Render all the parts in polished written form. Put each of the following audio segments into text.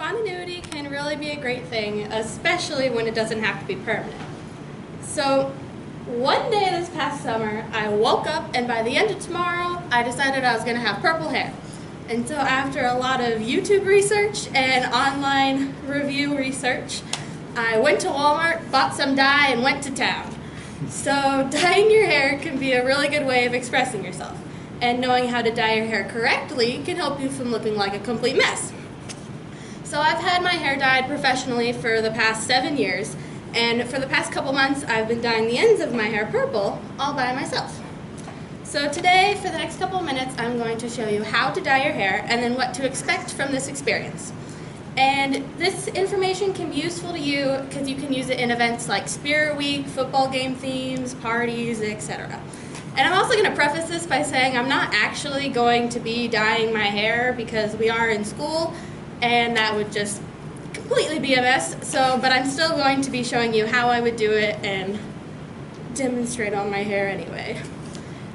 spontaneity can really be a great thing, especially when it doesn't have to be permanent. So one day this past summer, I woke up and by the end of tomorrow, I decided I was going to have purple hair. And so after a lot of YouTube research and online review research, I went to Walmart, bought some dye, and went to town. So dyeing your hair can be a really good way of expressing yourself. And knowing how to dye your hair correctly can help you from looking like a complete mess. So I've had my hair dyed professionally for the past 7 years, and for the past couple months I've been dyeing the ends of my hair purple all by myself. So today, for the next couple of minutes, I'm going to show you how to dye your hair and then what to expect from this experience. And this information can be useful to you because you can use it in events like Spirit Week, football game themes, parties, etc. And I'm also going to preface this by saying I'm not actually going to be dyeing my hair because we are in school and that would just completely be a mess. But I'm still going to be showing you how I would do it and demonstrate on my hair anyway.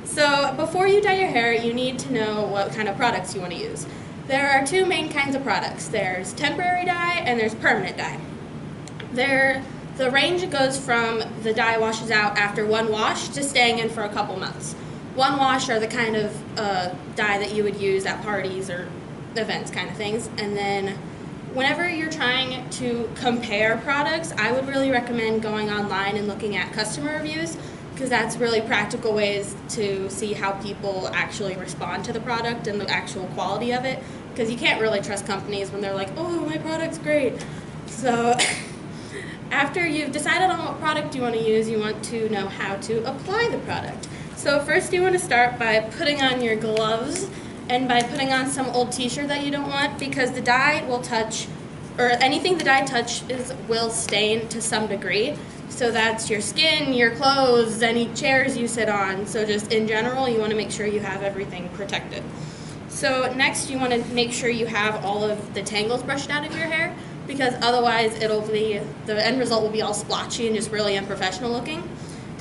So before you dye your hair, you need to know what kind of products you want to use. There are two main kinds of products. There's temporary dye and there's permanent dye. The range goes from the dye washes out after one wash to staying in for a couple months. One wash are the kind of dye that you would use at parties or events kind of things. And then whenever you're trying to compare products, I would really recommend going online and looking at customer reviews because that's really practical ways to see how people actually respond to the product and the actual quality of it, because you can't really trust companies when they're like, oh, my product's great. So after you've decided on what product you want to use, you want to know how to apply the product. So first you want to start by putting on your gloves and by putting on some old t-shirt that you don't want, because the dye will touch, or anything the dye touches will stain to some degree. So that's your skin, your clothes, any chairs you sit on. So just in general, you want to make sure you have everything protected. So next you want to make sure you have all of the tangles brushed out of your hair, because otherwise the end result will be all splotchy and just really unprofessional looking.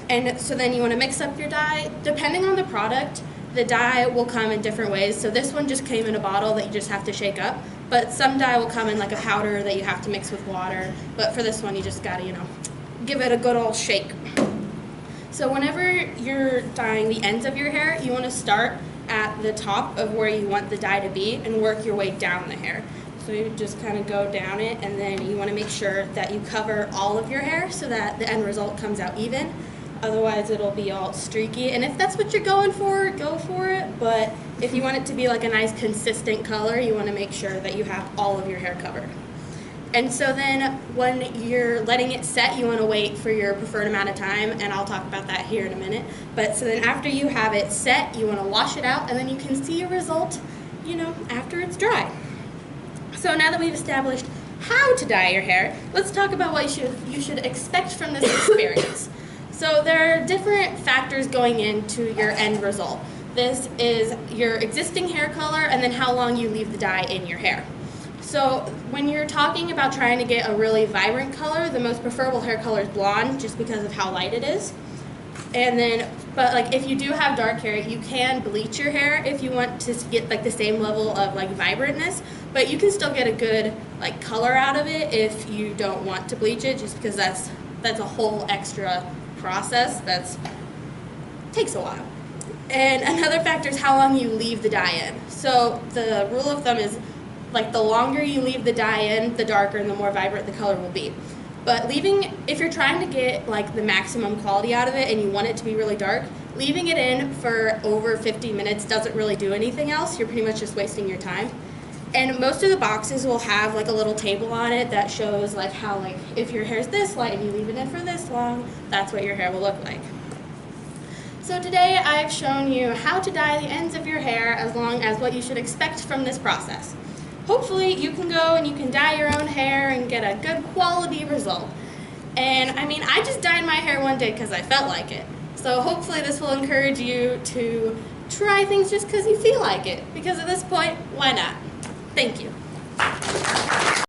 And so then you want to mix up your dye. Depending on the product, the dye will come in different ways. So this one just came in a bottle that you just have to shake up, but some dye will come in like a powder that you have to mix with water. But for this one, you just gotta, give it a good old shake. So whenever you're dyeing the ends of your hair, you want to start at the top of where you want the dye to be and work your way down the hair. So you just kind of go down it, and then you want to make sure that you cover all of your hair so that the end result comes out even. Otherwise it'll be all streaky, and if that's what you're going for, go for it. But if you want it to be like a nice consistent color, you want to make sure that you have all of your hair covered. And so then when you're letting it set, you want to wait for your preferred amount of time, and I'll talk about that here in a minute. But so then after you have it set, you want to wash it out, and then you can see a result, after it's dry. So now that we've established how to dye your hair, let's talk about what you should expect from this experience. So there are different factors going into your end result. This is your existing hair color and then how long you leave the dye in your hair. So when you're talking about trying to get a really vibrant color, the most preferable hair color is blonde, just because of how light it is. But like if you do have dark hair, you can bleach your hair if you want to get like the same level of like vibrantness, but you can still get a good like color out of it if you don't want to bleach it, just because that's a whole extra process that takes a while. And another factor is how long you leave the dye in. So the rule of thumb is like the longer you leave the dye in, the darker and the more vibrant the color will be. But if you're trying to get like the maximum quality out of it and you want it to be really dark, leaving it in for over 50 minutes doesn't really do anything else. You're pretty much just wasting your time. And most of the boxes will have like a little table on it that shows like how if your hair's this light and you leave it in for this long, that's what your hair will look like. So today I've shown you how to dye the ends of your hair as long as what you should expect from this process. Hopefully you can go and you can dye your own hair and get a good quality result. And I just dyed my hair one day because I felt like it. So hopefully this will encourage you to try things just because you feel like it. Because at this point, why not? Thank you.